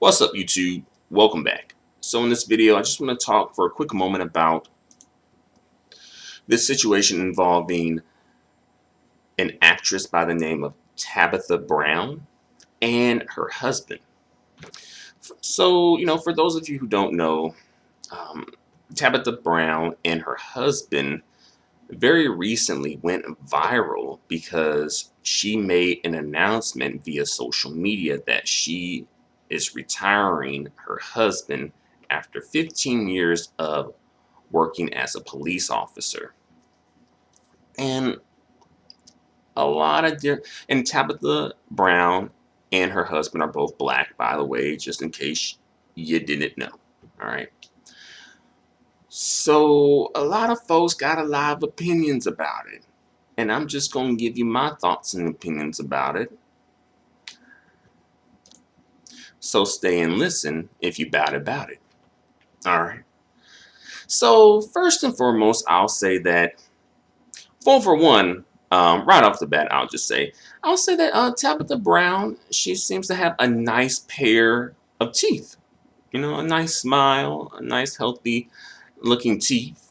What's up, YouTube? Welcome back. So in this video, I just want to talk for a quick moment about this situation involving an actress by the name of Tabitha Brown and her husband. So, for those of you who don't know, um, Tabitha Brown and her husband very recently went viral because she made an announcement via social media that she is retiring her husband after 15 years of working as a police officer. And a lot of and Tabitha Brown and her husband are both black, by the way, just in case you didn't know. All right. So a lot of folks got a lot of opinions about it. And I'm just going to give you my thoughts and opinions about it. So stay and listen if you about it. All right. So first and foremost, I'll say that, for one, right off the bat, I'll say that Tabitha Brown, she seems to have a nice pair of teeth. A nice smile, a nice healthy looking teeth.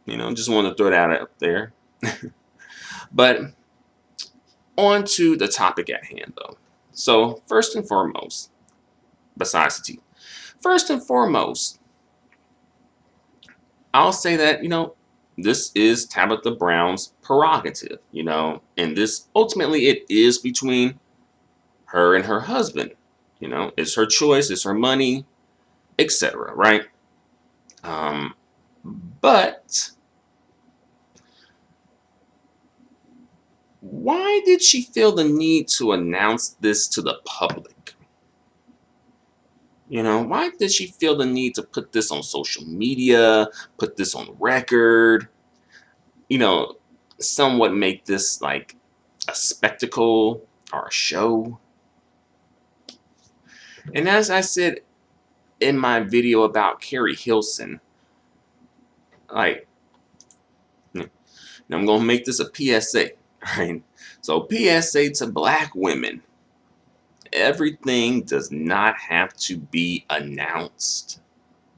Just want to throw that out there. But on to the topic at hand, though. So first and foremost, besides the teeth, first and foremost, I'll say that, this is Tabitha Brown's prerogative, and this ultimately it is between her and her husband. It's her choice, it's her money, etc. Right? But why did she feel the need to announce this to the public? Why did she feel the need to put this on social media, put this on record, somewhat make this like a spectacle or a show? And as I said in my video about Carrie Hilson, like, I'm going to make this a PSA, right? So PSA to black women. Everything does not have to be announced.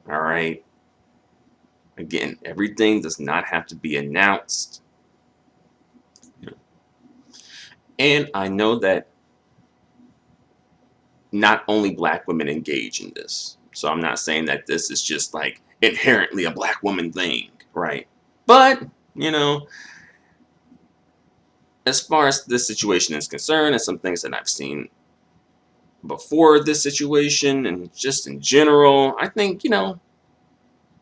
All right. Again, everything does not have to be announced. And I know that not only black women engage in this. So I'm not saying that this is just like inherently a black woman thing, right? But, as far as this situation is concerned, and some things that I've seen before this situation and just in general, I think,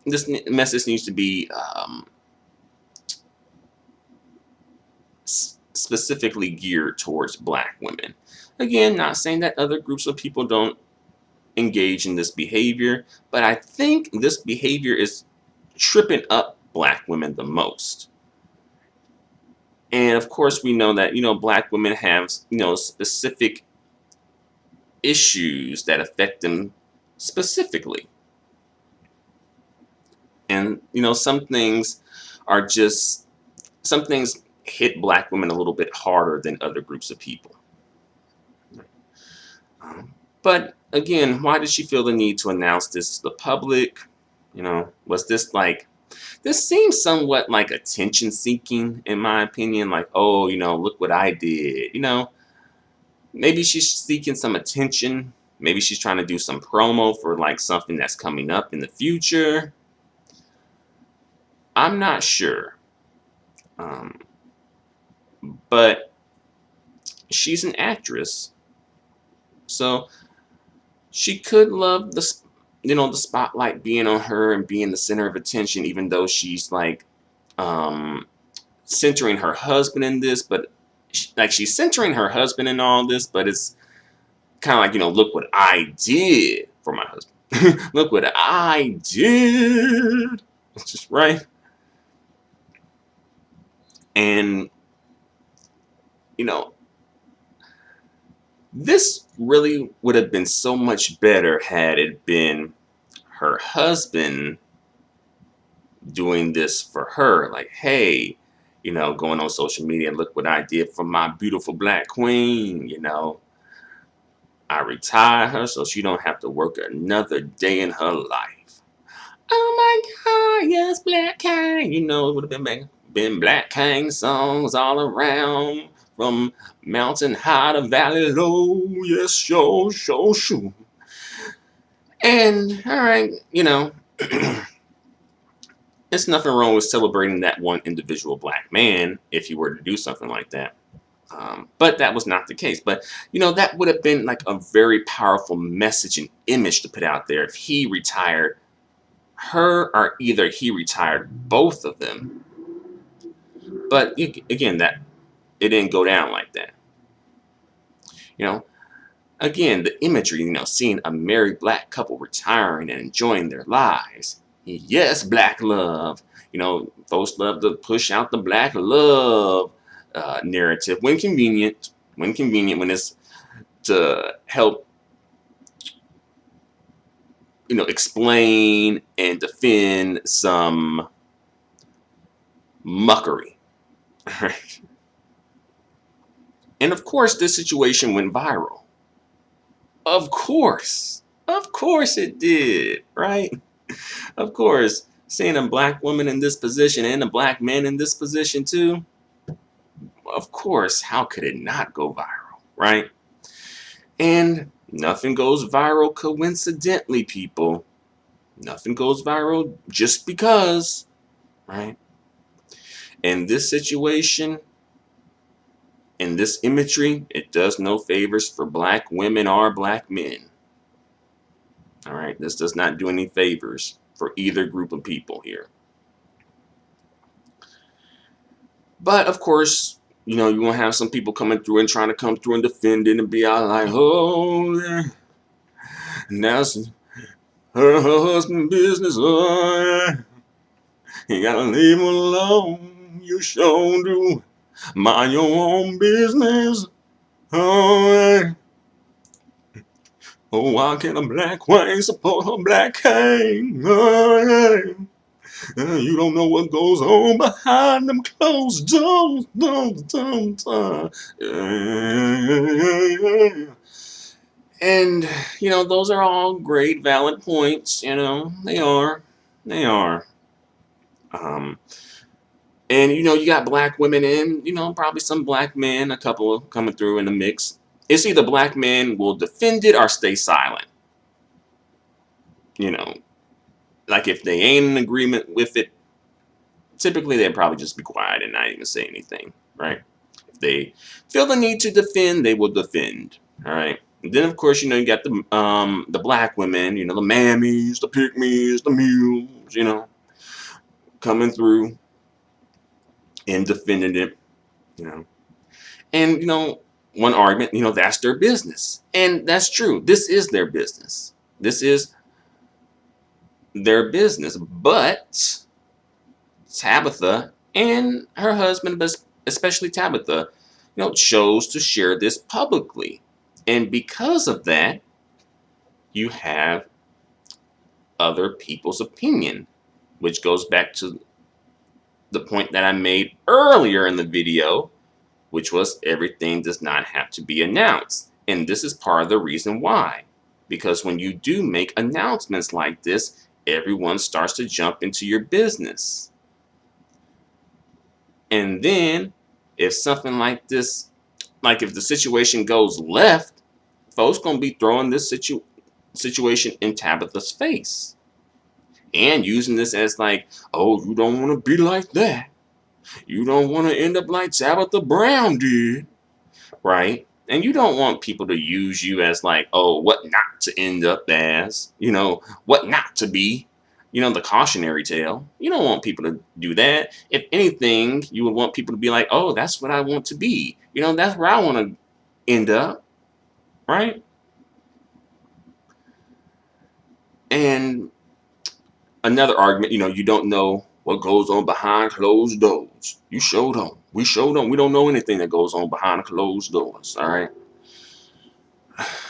this message needs to be specifically geared towards black women. Again, not saying that other groups of people don't engage in this behavior, but I think this behavior is tripping up black women the most. And of course, we know that, black women have, specific issues that affect them specifically. And, some things hit black women a little bit harder than other groups of people. But again, why did she feel the need to announce this to the public? Was this this seems somewhat like attention seeking, in my opinion. Like, oh, look what I did. Maybe she's seeking some attention. Maybe she's trying to do some promo for like something that's coming up in the future. I'm not sure. But she's an actress, so she could love the spotlight being on her and being the center of attention, even though she's like centering her husband in this. But she's centering her husband in all this, but it's kind of like, look what I did for my husband. Look what I did. It's just right. And this really would have been so much better had it been her husband doing this for her. Like, hey, going on social media, look what I did for my beautiful black queen, I retire her so she don't have to work another day in her life. Oh my God, yes, Black King. You know, it would have been Black King songs all around, from mountain high to valley low. Yes, sure, sure, sure. And all right, there's nothing wrong with celebrating that one individual black man if you were to do something like that. But that was not the case. But, that would have been like a very powerful message and image to put out there if he retired her, or either he retired both of them. But again, that it didn't go down like that. Again, the imagery, seeing a married black couple retiring and enjoying their lives. Yes, black love. Folks love to push out the black love narrative when convenient, when it's to help, explain and defend some muckery. And of course, this situation went viral. Of course it did, right? Of course, seeing a black woman in this position and a black man in this position too. Of course, how could it not go viral, right? And nothing goes viral coincidentally, people. Nothing goes viral just because, right? In this situation, in this imagery, it does no favors for black women or black men. All right, this does not do any favors for either group of people here. But of course, you're going to have some people coming through and trying to come through and defend it and be all like, oh, that's her husband's business. Oh, you gotta leave him alone. You sure do. Mind your own business. Oh, why can't a black wife support her black king? Oh, you don't know what goes on behind them closed doors. And, those are all great, valid points. They are. And, you got black women and, probably some black men, a couple coming through in the mix. It's either black men will defend it or stay silent. Like if they ain't in agreement with it, typically they'd probably just be quiet and not even say anything, right? If they feel the need to defend, they will defend, all right? And then, of course, you got the black women, the mammies, the pick-me's, the mules, coming through and defending it, And, one argument, that's their business. And that's true. This is their business. This is their business. But Tabitha and her husband, but especially Tabitha, chose to share this publicly. And because of that, you have other people's opinion, which goes back to the point that I made earlier in the video, which was everything does not have to be announced. And this is part of the reason why. Because when you do make announcements like this, everyone starts to jump into your business. And then, if something like this, like if the situation goes left, folks gonna be throwing this situation in Tabitha's face. And using this as like, oh, you don't want to be like that. You don't want to end up like Tabitha Brown did, right? And you don't want people to use you as like, oh, what not to end up as, what not to be, the cautionary tale. You don't want people to do that. If anything, you would want people to be like, oh, that's what I want to be. That's where I want to end up, right? And another argument, you don't know what goes on behind closed doors. You sure don't. We sure don't. We don't know anything that goes on behind closed doors, all right?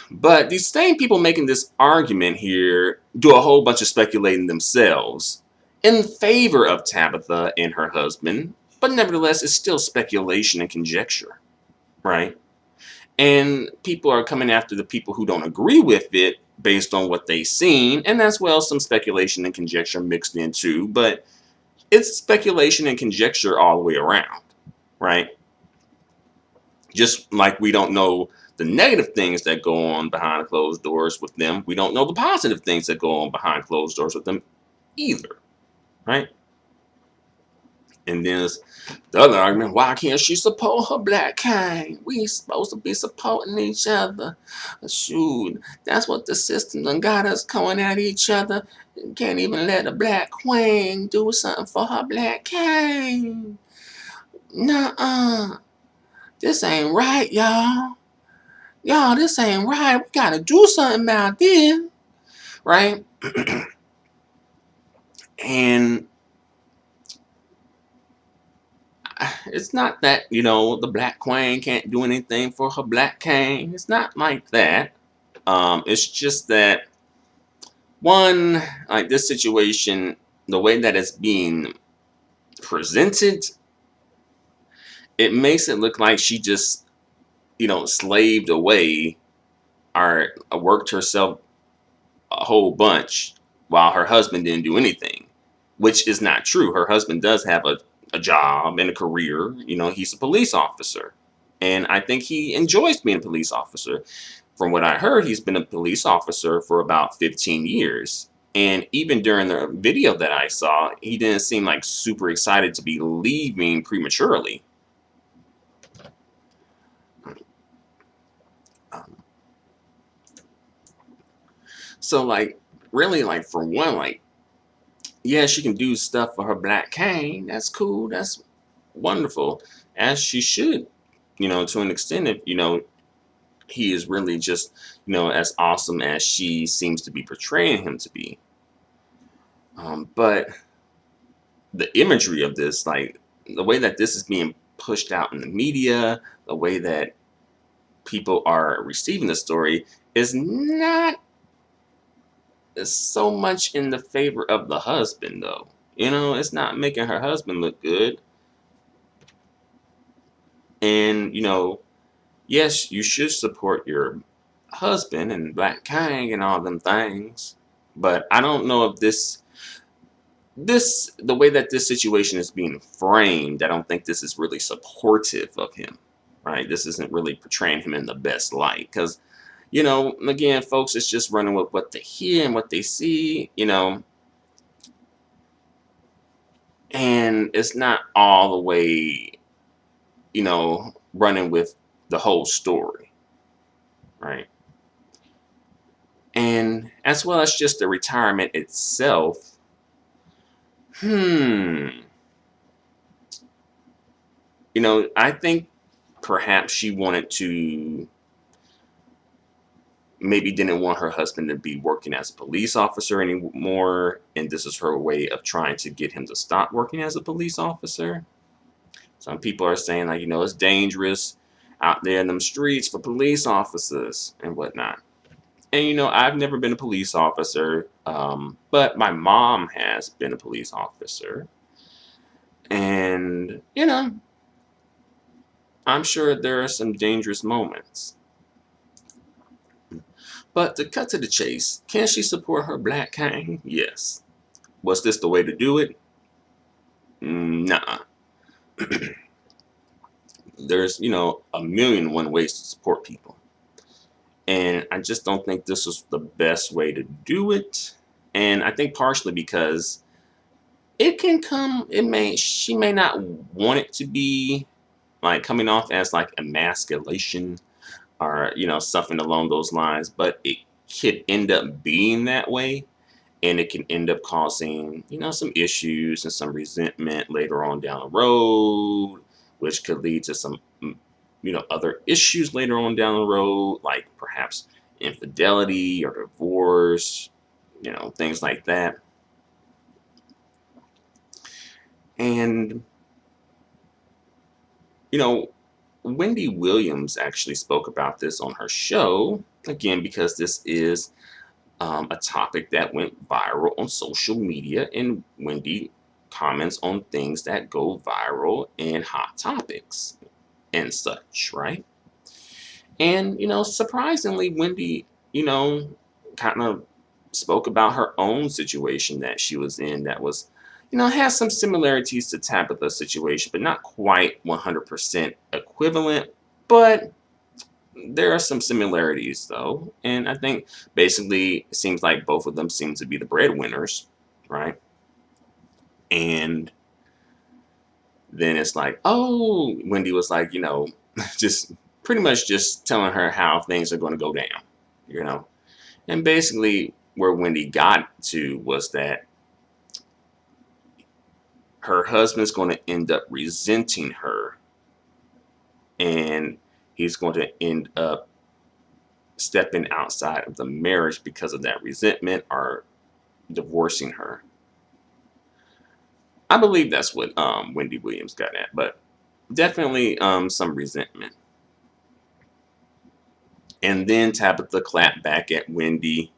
But these same people making this argument here do a whole bunch of speculating themselves in favor of Tabitha and her husband. But nevertheless, it's still speculation and conjecture, right? And people are coming after the people who don't agree with it based on what they've seen, and as well some speculation and conjecture mixed in too, but it's speculation and conjecture all the way around, right? Just like we don't know the negative things that go on behind closed doors with them, we don't know the positive things that go on behind closed doors with them either, right? And then there's the other argument, why can't she support her black kind? We supposed to be supporting each other. Shoot, that's what the system done got us coming at each other. Can't even let a black queen do something for her black kind. Nuh-uh. This ain't right, y'all. Y'all, this ain't right. We gotta do something about this. Right? And it's not that, the black queen can't do anything for her black king. It's not like that. It's just that, one, like this situation, the way that it's being presented, it makes it look like she just, slaved away or worked herself a whole bunch while her husband didn't do anything, which is not true. Her husband does have a job and a career. He's a police officer. And I think he enjoys being a police officer. From what I heard, he's been a police officer for about 15 years. And even during the video that I saw, he didn't seem like super excited to be leaving prematurely. Um, so, like, really, like, for one, like, yeah, she can do stuff for her black cane. That's cool. That's wonderful. As she should, to an extent, if, he is really just, as awesome as she seems to be portraying him to be. But the imagery of this, like the way that this is being pushed out in the media, the way that people are receiving the story is not so much in the favor of the husband, though. It's not making her husband look good. And, yes, you should support your husband and Black King and all them things. But I don't know if the way that this situation is being framed, I don't think this is really supportive of him, right? This isn't really portraying him in the best light. Because, again, folks, it's just running with what they hear and what they see, and it's not all the way, running with the whole story, right? And as well as just the retirement itself, I think perhaps she wanted to, maybe didn't want her husband to be working as a police officer anymore, and this is her way of trying to get him to stop working as a police officer. Some people are saying, like, it's dangerous out there in them streets for police officers and whatnot. And, I've never been a police officer, but my mom has been a police officer. And, I'm sure there are some dangerous moments. But to cut to the chase, can she support her Black King? Yes. Was this the way to do it? Nah. There's, a million and one ways to support people. And I just don't think this was the best way to do it. And I think partially because she may not want it to be like coming off as like emasculation or, something along those lines, but it could end up being that way. And it can end up causing, some issues and some resentment later on down the road, which could lead to some, other issues later on down the road, like perhaps infidelity or divorce, things like that. And, Wendy Williams actually spoke about this on her show, again, because this is a topic that went viral on social media, and Wendy comments on things that go viral and hot topics and such, right? And, surprisingly, Wendy, kind of spoke about her own situation that she was in that was, has some similarities to Tabitha's situation, but not quite 100% equivalent. But there are some similarities, though. And I think basically it seems like both of them seem to be the breadwinners, right? And then it's like, oh, Wendy was like, just pretty much just telling her how things are going to go down, you know. And basically, where Wendy got to was that her husband's going to end up resenting her, and he's going to end up stepping outside of the marriage because of that resentment or divorcing her. I believe that's what Wendy Williams got at, but definitely some resentment. And then Tabitha clapped back at Wendy.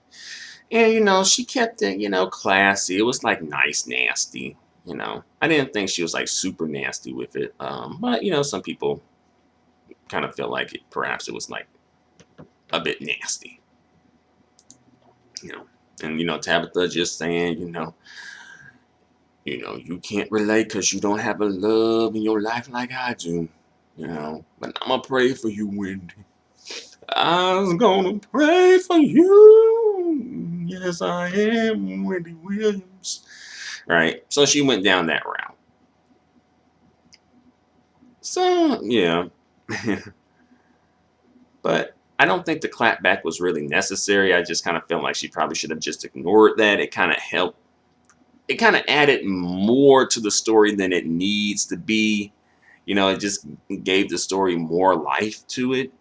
And, she kept it, classy. It was like nice, nasty. I didn't think she was like super nasty with it. But, some people kind of feel like perhaps it was like a bit nasty. And, Tabitha just saying, you can't relate because you don't have a love in your life like I do. But I'm going to pray for you, Wendy. I was gonna pray for you. Yes, I am, Wendy Williams. Right. So she went down that route. So, yeah. But I don't think the clapback was really necessary. I just kind of felt like she probably should have just ignored that. It kind of helped. It kind of added more to the story than it needs to be. It just gave the story more life to it.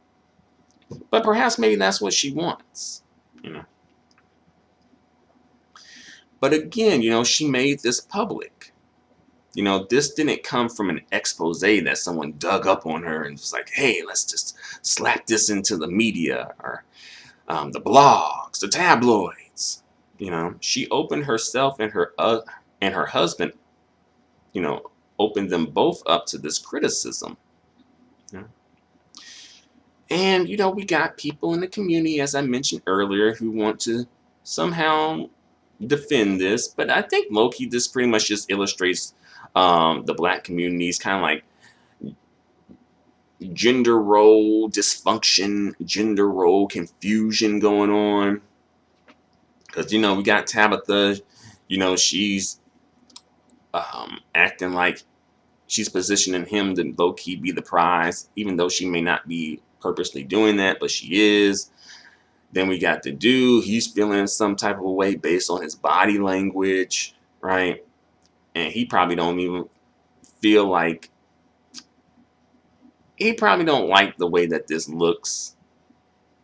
But perhaps maybe that's what she wants. But again, she made this public. This didn't come from an expose that someone dug up on her and was like, hey, let's just slap this into the media or the blogs, the tabloids. She opened herself and her husband, opened them both up to this criticism. And, we got people in the community, as I mentioned earlier, who want to somehow defend this. But I think low-key, this pretty much just illustrates the black community's kind of like gender role dysfunction, gender role confusion going on. Because, we got Tabitha, she's acting like she's positioning him to low-key be the prize, even though she may not be purposely doing that, but she is. Then we got the dude, he's feeling some type of a way based on his body language, right? And he probably don't even feel like, he probably don't like the way that this looks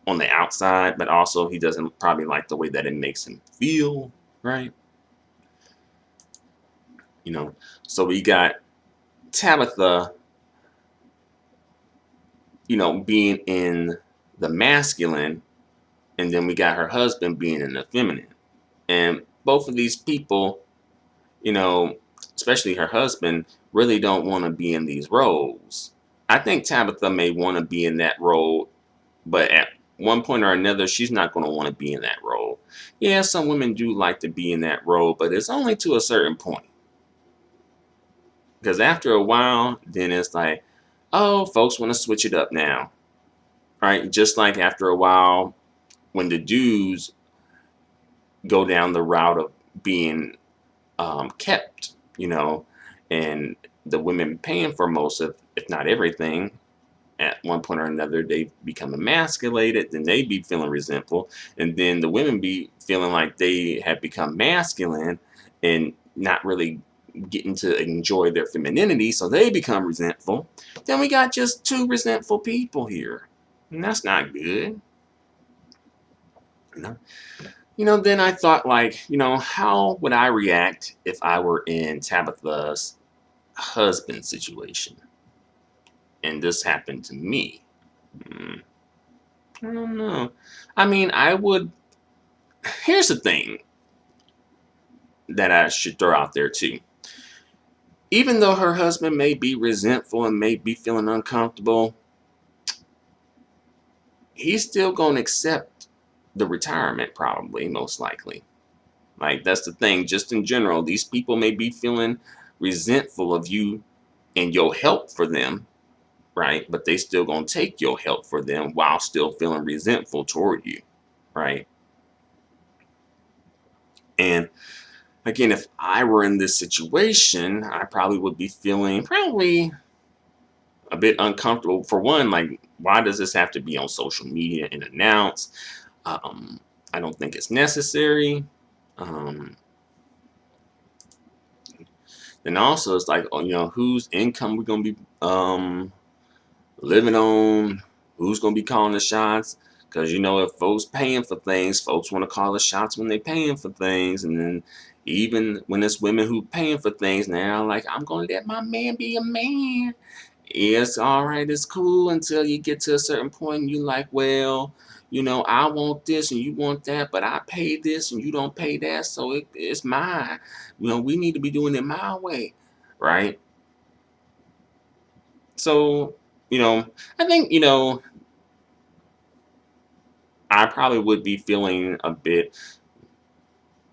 on the outside, but also he doesn't probably like the way that it makes him feel, right? So we got Tabitha, being in the masculine, and then we got her husband being in the feminine. And both of these people, especially her husband, really don't want to be in these roles. I think Tabitha may want to be in that role, but at one point or another, she's not going to want to be in that role. Yeah, some women do like to be in that role, but it's only to a certain point. Because after a while, then it's like, oh, folks want to switch it up now. Right? Just like after a while, when the dudes go down the route of being kept, and the women paying for most of, if not everything, at one point or another, they become emasculated, then they be feeling resentful, and then the women be feeling like they have become masculine and not really getting to enjoy their femininity, so they become resentful. Then we got just two resentful people here, and that's not good. Then I thought, like, how would I react if I were in Tabitha's husband situation and this happened to me? I don't know. I mean, I would. Here's the thing that I should throw out there too. Even though her husband may be resentful and may be feeling uncomfortable, he's still going to accept the retirement, probably, most likely. Like, that's the thing. Just in general, these people may be feeling resentful of you and your help for them, right? But they still gonna take your help for them while still feeling resentful toward you, right? And again, if I were in this situation, I probably would be feeling probably a bit uncomfortable. For one, like, why does this have to be on social media and announced? Um, I don't think it's necessary. Um, and also, it's like, oh, whose income we're gonna be living on, who's gonna be calling the shots. Because if folks paying for things, folks want to call the shots when they paying for things. And then even when it's women who paying for things now, like, I'm gonna let my man be a man. It's all right, it's cool until you get to a certain point and you're like, well, I want this and you want that, but I pay this and you don't pay that, so it's mine. We need to be doing it my way, right? So, I think, I probably would be feeling a bit,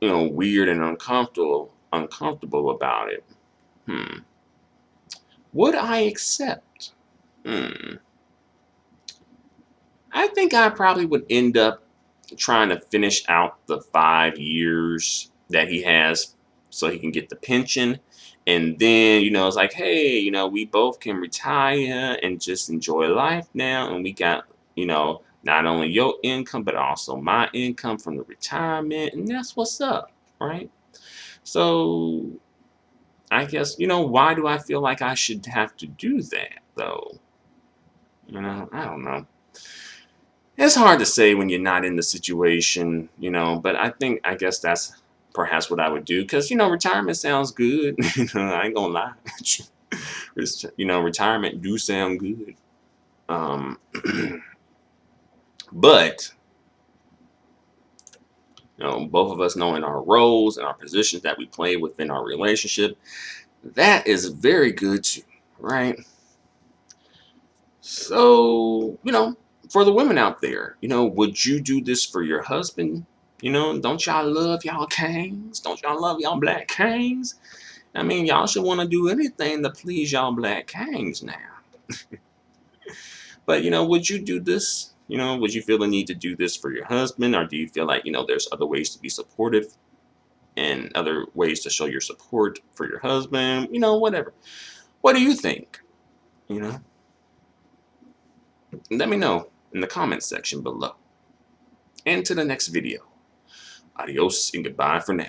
weird and uncomfortable about it. Hmm. Would I accept? Hmm. I think I probably would end up trying to finish out the 5 years that he has so he can get the pension. And then, it's like, hey, we both can retire and just enjoy life now. And we got, not only your income, but also my income from the retirement. And that's what's up, right? So I guess, why do I feel like I should have to do that, though? I don't know. It's hard to say when you're not in the situation, but I guess that's perhaps what I would do because, retirement sounds good. I ain't gonna lie. Retirement do sound good. Um, but, both of us knowing our roles and our positions that we play within our relationship, that is very good too, right? So, for the women out there, would you do this for your husband? Don't y'all love y'all kings? Don't y'all love y'all black kings? I mean, y'all should want to do anything to please y'all black kings now. But, would you do this? Would you feel the need to do this for your husband? Or do you feel like, there's other ways to be supportive and other ways to show your support for your husband? Whatever. What do you think? You know, Let me know in the comments section below. And to the next video. Adios and goodbye for now.